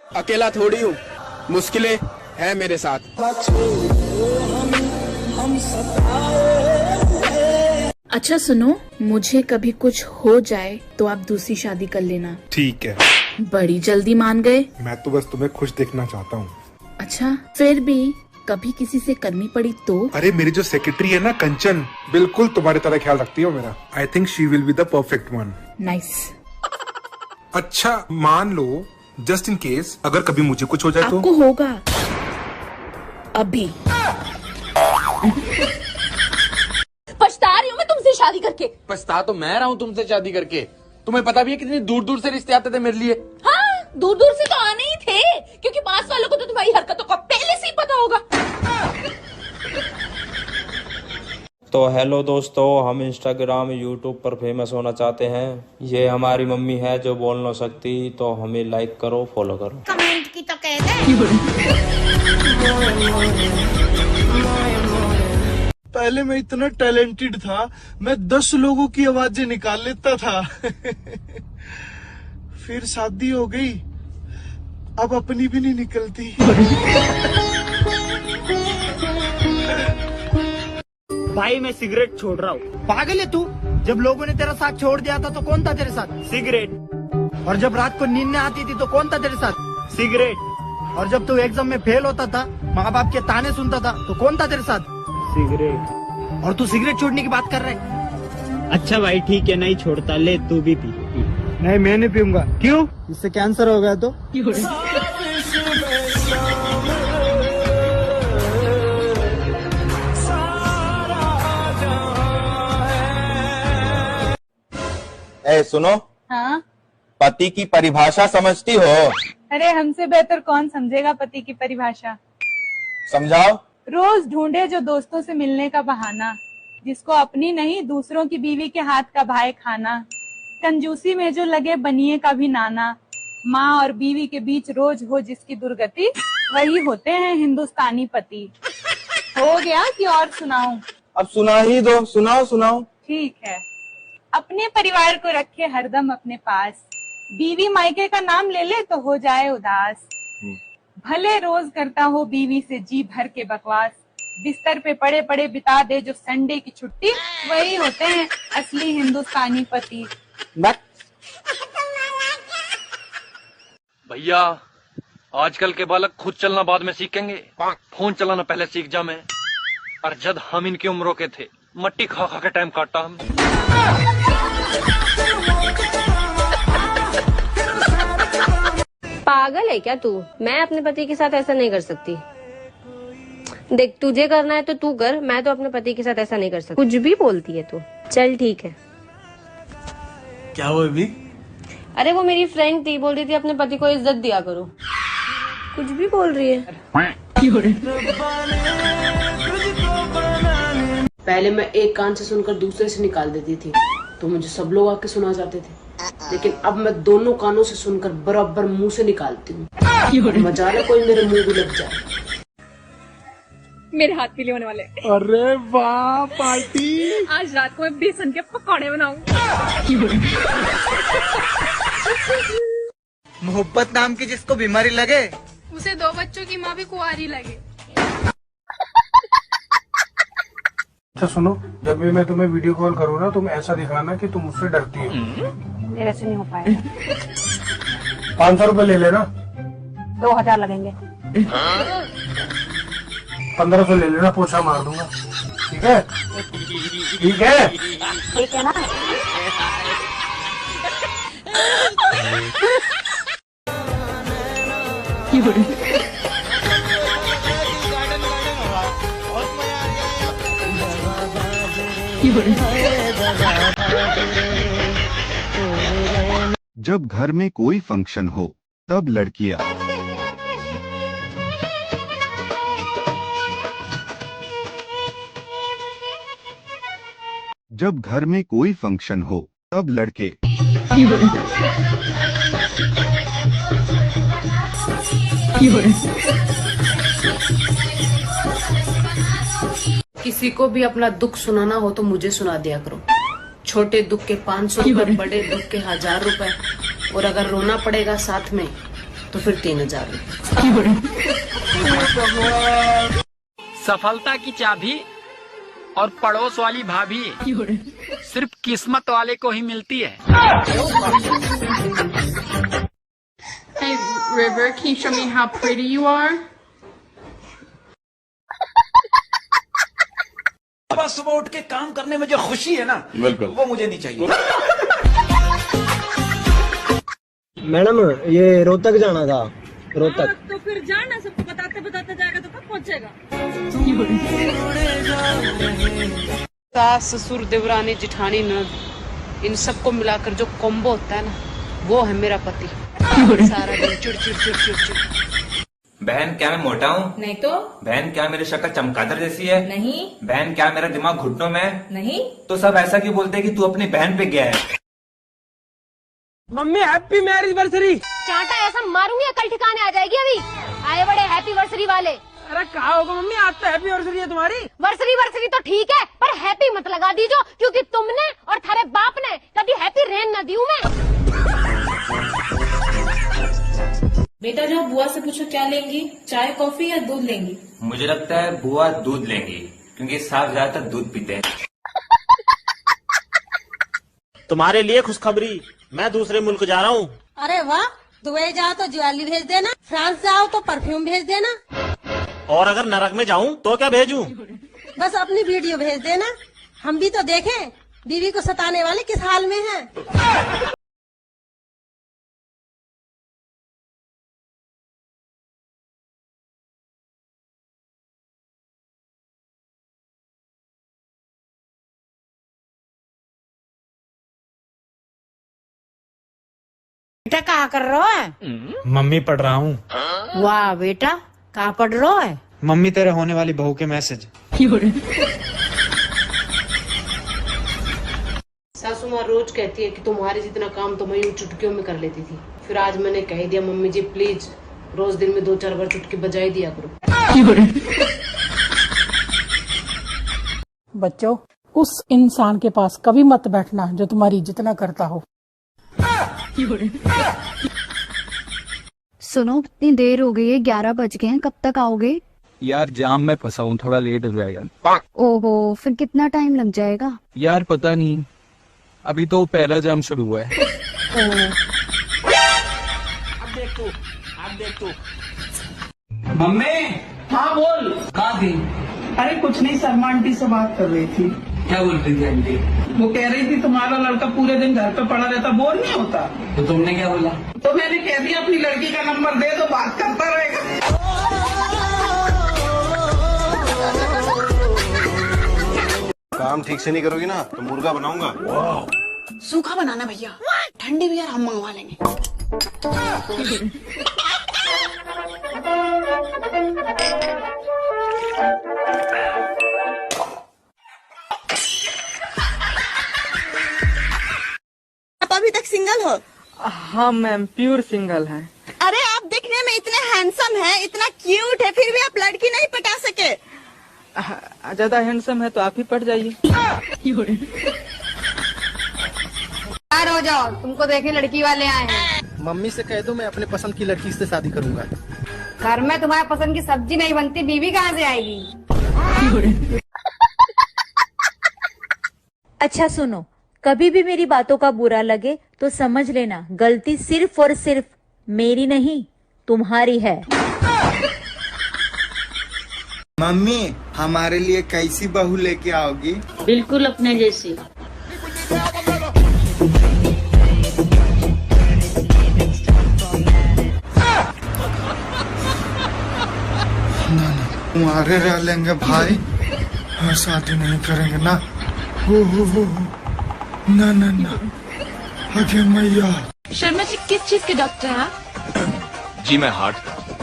अकेला थोड़ी हूँ, मुश्किलें है मेरे साथ। अच्छा सुनो, मुझे कभी कुछ हो जाए तो आप दूसरी शादी कर लेना। ठीक है। बड़ी जल्दी मान गए। मैं तो बस तुम्हें खुश देखना चाहता हूँ। अच्छा, फिर भी कभी किसी से करनी पड़ी तो? अरे मेरी जो सेक्रेटरी है ना कंचन, बिल्कुल तुम्हारी तरह ख्याल रखती है मेरा। I think she will be the perfect one. Nice. अच्छा मान लो, जस्ट इन केस अगर कभी मुझे कुछ हो जाए तो? आपको होगा अभी। पछता रही हूँ मैं तुमसे शादी करके। पछता तो मैं रहा हूँ तुमसे शादी करके। तुम्हें पता भी है कितनी दूर दूर से रिश्ते आते थे मेरे लिए। हाँ, दूर दूर से तो आने ही थे, क्योंकि पास वालों को तो तुम्हारी हरकतों का पहले से ही पता होगा। तो हेलो दोस्तों, हम इंस्टाग्राम यूट्यूब पर फेमस होना चाहते हैं। ये हमारी मम्मी है जो बोल ना सकती, तो हमें लाइक करो, फॉलो करो। कमेंट की तो कह दे। पहले मैं इतना टैलेंटेड था, मैं 10 लोगों की आवाजें निकाल लेता था। फिर शादी हो गई, अब अपनी भी नहीं निकलती। भाई मैं सिगरेट छोड़ रहा हूँ। पागल है तू? जब लोगों ने तेरा साथ छोड़ दिया था तो कौन था तेरे साथ? सिगरेट। और जब रात को नींद न आती थी तो कौन था तेरे साथ? सिगरेट। और जब तू एग्जाम में फेल होता था, माँ बाप के ताने सुनता था, तो कौन था तेरे साथ? सिगरेट। और तू सिगरेट छोड़ने की बात कर रहा है? अच्छा भाई ठीक है, नहीं छोड़ता, ले तू भी पी। नहीं मैं नहीं पीऊंगा। क्यों? इससे कैंसर हो गया तो? ए सुनो। हाँ? पति की परिभाषा समझती हो? अरे हमसे बेहतर कौन समझेगा पति की परिभाषा। समझाओ। रोज ढूंढे जो दोस्तों से मिलने का बहाना, जिसको अपनी नहीं दूसरों की बीवी के हाथ का भाई खाना, कंजूसी में जो लगे बनिए का भी नाना, माँ और बीवी के बीच रोज हो जिसकी दुर्गति, वही होते हैं हिंदुस्तानी पति। हो गया कि और सुनाऊं? अब सुना ही दो, सुनाओ सुनाओ। ठीक है। अपने परिवार को रखे हरदम अपने पास, बीवी मायके का नाम ले ले तो हो जाए उदास। भले रोज करता हो बीवी से जी भर के बकवास, बिस्तर पे पड़े पड़े बिता दे जो संडे की छुट्टी, वही होते हैं असली हिंदुस्तानी पति। भैया आजकल के बालक खुद चलना बाद में सीखेंगे, फोन चलाना पहले सीख जा मैं। और जब हम इनकी उम्रों के थे, मट्टी खा खा के टाइम काटा हम। पागल है क्या तू? मैं अपने पति के साथ ऐसा नहीं कर सकती। देख तुझे करना है तो तू कर, मैं तो अपने पति के साथ ऐसा नहीं कर सकती। कुछ भी बोलती है तू। चल ठीक है। क्या हुआ अभी? अरे वो मेरी फ्रेंड थी, बोल रही थी अपने पति को इज्जत दिया करो। कुछ भी बोल रही है। पहले मैं एक कान से सुनकर दूसरे से निकाल देती थी तो मुझे सब लोग आके सुना जाते थे, लेकिन अब मैं दोनों कानों से सुनकर बराबर मुंह से निकालती हूँ। मजा ना कोई मेरे मुंह भी लग जाए। मेरे हाथ पीले होने वाले। अरे वाह पार्टी। आज रात को मैं बेसन के पकौड़े बनाऊंगी। मोहब्बत नाम की जिसको बीमारी लगे, उसे 2 बच्चों की माँ भी कुंवारी लगे। अच्छा सुनो, जब भी मैं तुम्हें वीडियो कॉल करूँ ना, तुम ऐसा दिखाना कि तुम मुझसे डरती हो। मेरे से नहीं हो पाएगा। 500 रुपए ले लेना। 2000 लगेंगे। 1500 ले लेना, पोछा मार दूंगा। ठीक है? ठीक है? ठीक है ना? जब घर में कोई फंक्शन हो तब लड़कियां जब घर में कोई फंक्शन हो तब लड़के किसी को भी अपना दुख सुनाना हो तो मुझे सुना दिया करो। छोटे दुख के 500 रुपए, बड़े दुख के 1000 रुपए, और अगर रोना पड़ेगा साथ में तो फिर 3000 रुपये। सफलता की चाबी और पड़ोस वाली भाभी सिर्फ किस्मत वाले को ही मिलती है। Hey River, can you show me how pretty you are? सुबह उठ के काम करने में जो खुशी है ना, बिल्कुल वो मुझे नहीं चाहिए। मैडम ये रोहतक जाना था, रोहतक। तो फिर जाना, सबको बताते बताते जाएगा तो कब पहुंचेगा? सास, ससुर, देवरानी, जिठानी, ननद, इन सबको मिलाकर जो कॉम्बो होता है ना, वो है मेरा पति। सारा दिन चिड़ चिड़ चिड़ चिड़ चिड़। बहन क्या मैं मोटा हूँ? नहीं तो बहन क्या मेरी शक्ल चमगादड़ जैसी है? नहीं। बहन क्या मेरा दिमाग घुटनों में है? नहीं। तो सब ऐसा क्यों बोलते हैं कि तू अपनी बहन पे गया है? Mummy happy marriage anniversary. चांटा ऐसा मारूंगी अकल ठिकाने आ जाएगी अभी। आए बड़े हैप्पी वर्सरी वाले। अरे कहा होगा मम्मी, आज तो हैप्पी एनिवर्सरी है तुम्हारी। वर्सरी तो ठीक है, पर हैप्पी मत लगा दीजो, क्योंकि तुमने और थारे बाप ने कभी हैप्पी रहन न दी हूँ मैं। बेटा जाओ बुआ से पूछो क्या लेंगी, चाय कॉफी या दूध लेंगी? मुझे लगता है बुआ दूध लेंगी, क्योंकि साहब ज्यादातर दूध पीते हैं। तुम्हारे लिए खुशखबरी, मैं दूसरे मुल्क जा रहा हूँ। अरे वाह, दुबई जाओ तो ज्वेलरी भेज देना, फ्रांस जाओ तो परफ्यूम भेज देना, और अगर नरक में जाऊँ तो क्या भेजूं? बस अपनी वीडियो भेज देना, हम भी तो देखें बीवी को सताने वाले किस हाल में हैं। बेटा कहाँ कर रहा है? मम्मी पढ़ रहा हूँ। वाह बेटा, कहाँ पढ़ रहा है? मम्मी तेरे होने वाली बहू के मैसेज। सासू माँ रोज कहती है कि तुम्हारे जितना काम तो मैं यूं चुटकियों में कर लेती थी। फिर आज मैंने कह दिया, मम्मी जी प्लीज रोज दिन में 2-4 बार चुटकी बजाई दिया करो। बच्चों, उस इंसान के पास कभी मत बैठना जो तुम्हारी इज्जत ना करता हो। सुनो, इतनी देर हो गई है, 11 बज गए हैं, कब तक आओगे? यार जाम में फंसा हूँ, थोड़ा लेट हो जाएगा। ओहो, फिर कितना टाइम लग जाएगा? यार पता नहीं, अभी तो पहला जाम शुरू हुआ है। अब देख तू। मम्मी। हाँ बोल। कहाँ थी? अरे कुछ नहीं, शर्मा आंटी से बात कर रही थी। क्या बोल रही थी आंटी? वो कह रही थी तुम्हारा लड़का पूरे दिन घर पे पड़ा रहता, बोर नहीं होता। तो तुमने क्या बोला? तो मैंने कह दिया अपनी लड़की का नंबर दे दो, बात करता रहेगा। काम ठीक से नहीं करोगी ना तो मुर्गा बनाऊंगा। सूखा बनाना भैया, ठंडी भी यार हम मंगवा लेंगे। आप अभी तक सिंगल हो? हाँ मैम, प्योर सिंगल है। अरे आप दिखने में इतने हैंडसम हैं, इतना क्यूट है, फिर भी आप लड़की नहीं पटा सके। ज्यादा हैंडसम है तो आप ही पट जाइए। तैयार हो जाओ, तुमको देखे लड़की वाले आए हैं। मम्मी से कह दो मैं अपने पसंद की लड़की से शादी करूंगा। घर में तुम्हारे पसंद की सब्जी नहीं बनती, बीवी कहाँ से आएगी? अच्छा सुनो, कभी भी मेरी बातों का बुरा लगे तो समझ लेना, गलती सिर्फ और सिर्फ मेरी नहीं तुम्हारी है। मम्मी, हमारे लिए कैसी बहू लेके आओगी? बिल्कुल अपने जैसी। तुम्हारे रह लेंगे भाई, हाँ शादी नहीं करेंगे ना। हो ना ना ना, आगे मैया। शर्मा जी किस चीज के डॉक्टर हैं? जी मैं हार्ट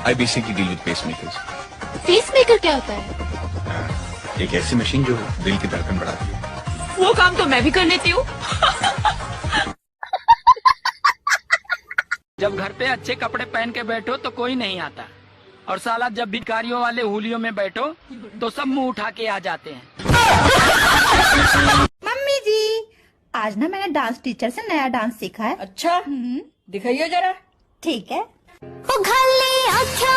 IBC की डील विद पेसमेकर्स। पेसमेकर क्या होता है? एक ऐसी मशीन जो दिल की धड़कन बढ़ाती है। वो काम तो मैं भी कर लेती हूँ। जब घर पे अच्छे कपड़े पहन के बैठो तो कोई नहीं आता, और साला जब भिखारियों वाले हुलियों में बैठो तो सब मुंह उठा के आ जाते हैं। मम्मी जी, आज ना मैंने डांस टीचर से नया डांस सीखा है। अच्छा, दिखाइए जरा। ठीक है,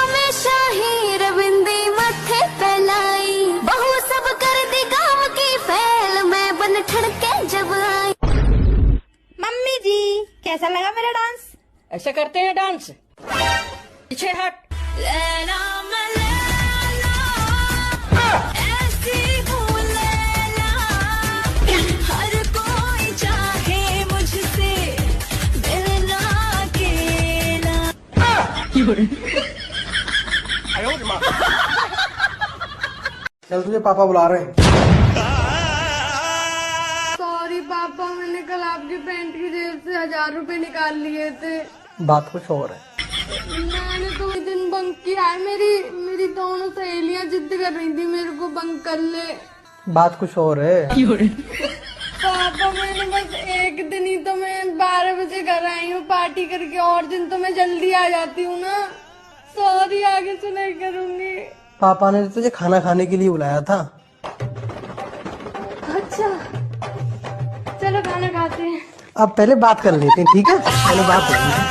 में शाही रविंदी मथे फैलाई, बहु सब कर दी गाँव की फैल, मैं बन ठड़के जब आई। मम्मी जी कैसा लगा मेरा डांस? ऐसे करते हैं डांस, पीछे हट। ऐसी हूँ लैला, हर कोई चाहे मुझसे मिलना अकेला। चल तुझे पापा बुला रहे हैं। सॉरी पापा, मैंने कल आपकी पैंट की जेब से 1000 रुपए निकाल लिए थे। बात कुछ और है। मैंने तो इस दिन बंक किया है। मेरी दोनों सहेलियां जिद कर रही थी मेरे को बंक कर ले। बात कुछ और है। पापा मैंने बस एक दिन ही तो मैं 12 बजे घर आई हूँ पार्टी करके, और दिन तो मैं जल्दी आ जाती हूँ ना। सॉरी, आगे से नहीं करूँगी। पापा ने तुझे खाना खाने के लिए बुलाया था। अच्छा चलो खाना खाते हैं। अब पहले बात कर लेते हैं, ठीक है? पहले बात कर लेते हैं।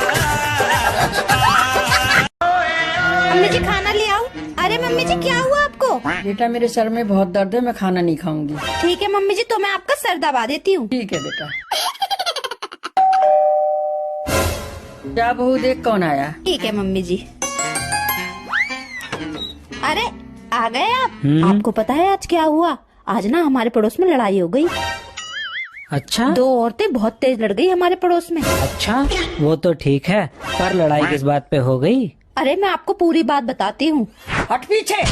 मम्मी जी खाना ले आओ। अरे मम्मी जी क्या हुआ आपको? बेटा मेरे सर में बहुत दर्द है, मैं खाना नहीं खाऊंगी। ठीक है मम्मी जी, तो मैं आपका सर दबा देती हूँ। ठीक है बेटा। क्या बहू देख कौन आया? ठीक है मम्मी जी। अरे आ गए आप। आपको पता है आज क्या हुआ? आज ना हमारे पड़ोस में लड़ाई हो गई। अच्छा, 2 औरतें बहुत तेज लड़ गई हमारे पड़ोस में। अच्छा वो तो ठीक है, पर लड़ाई किस बात पे हो गई? अरे मैं आपको पूरी बात बताती हूँ। हट पीछे।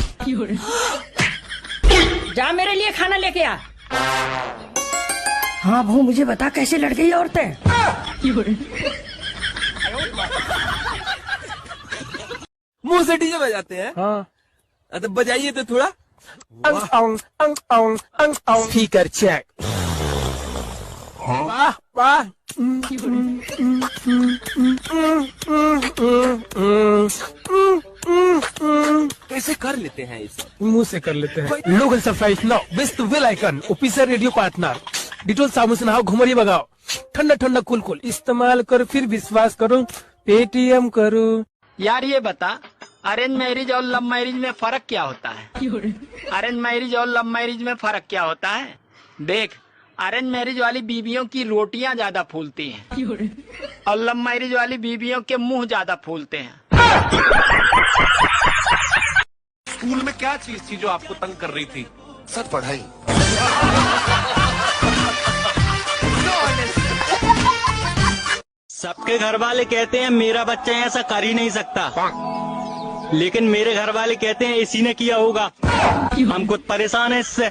जा मेरे लिए खाना लेके आ। हाँ बहू मुझे बता कैसे लड़ गई औरतें? मुंह से डीजे बजाते हैं। हाँ तो बजाइए तो थोड़ा। Speaker check. वाह वाह। कैसे कर लेते हैं इसे? मुंह से कर लेते हैं। लोग subscribe now, best will icon, officer radio partner, Dettol साबुन से नहाओ, घुमरी भगाओ, ठंडा ठंडा कुल कुल इस्तेमाल करो, फिर विश्वास करो, पेटीएम करो। यार ये बता, अरेंज मैरिज और लव मैरिज में फर्क क्या होता है? अरेंज मैरिज और लव मैरिज में फर्क क्या होता है? देख, अरेंज मैरिज वाली बीवियों की रोटियां ज्यादा फूलती हैं और लव मैरिज वाली बीवियों के मुंह ज्यादा फूलते हैं। स्कूल में क्या चीज थी जो आपको तंग कर रही थी? सर पढ़ाई। सबके घर वाले कहते हैं मेरा बच्चा ऐसा कर ही नहीं सकता, लेकिन मेरे घर वाले कहते हैं इसी ने किया होगा। हम खुद परेशान है इससे।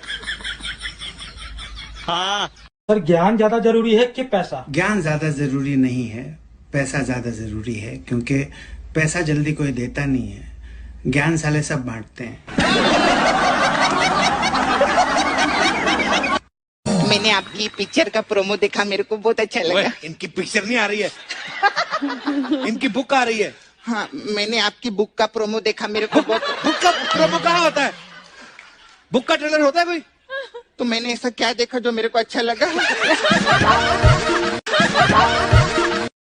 हाँ सर, ज्ञान ज्यादा जरूरी है कि पैसा? ज्ञान ज्यादा जरूरी नहीं है, पैसा ज्यादा जरूरी है, क्योंकि पैसा जल्दी कोई देता नहीं है, ज्ञान साले सब बांटते हैं। मैंने आपकी पिक्चर का प्रोमो देखा, मेरे को बहुत अच्छा लगा। इनकी पिक्चर नहीं आ रही है, इनकी बुक आ रही है। हाँ, मैंने आपकी बुक का प्रोमो देखा, मेरे को बहुत। बुक का प्रोमो कहाँ होता है? बुक का ट्रेलर होता है कोई? तो मैंने ऐसा क्या देखा जो मेरे को अच्छा लगा?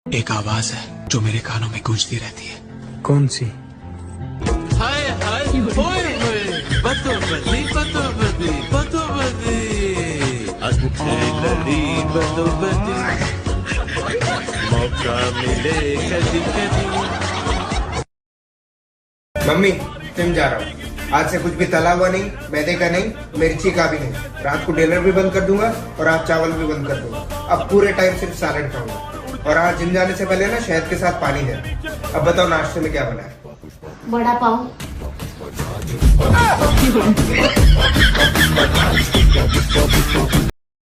एक आवाज है जो मेरे कानों में गूंजती रहती है। कौन सी? हाय हाय होए होए, बदोबदी बदोबदी बदोबदी, अच्छे लड़ी बदोबदी, मौका मिले कभी कभी। मम्मी जिम जा रहा हूँ, आज से कुछ भी तला हुआ नहीं, मैदे का नहीं, मिर्ची का भी नहीं। रात को डिनर भी बंद कर दूंगा और आज चावल भी बंद कर दूंगा। अब पूरे टाइम सिर्फ सैलेड खाऊंगा और आज जिम जाने से पहले ना शहद के साथ पानी देना। अब बताओ नाश्ते में क्या बना है? वड़ा पाव।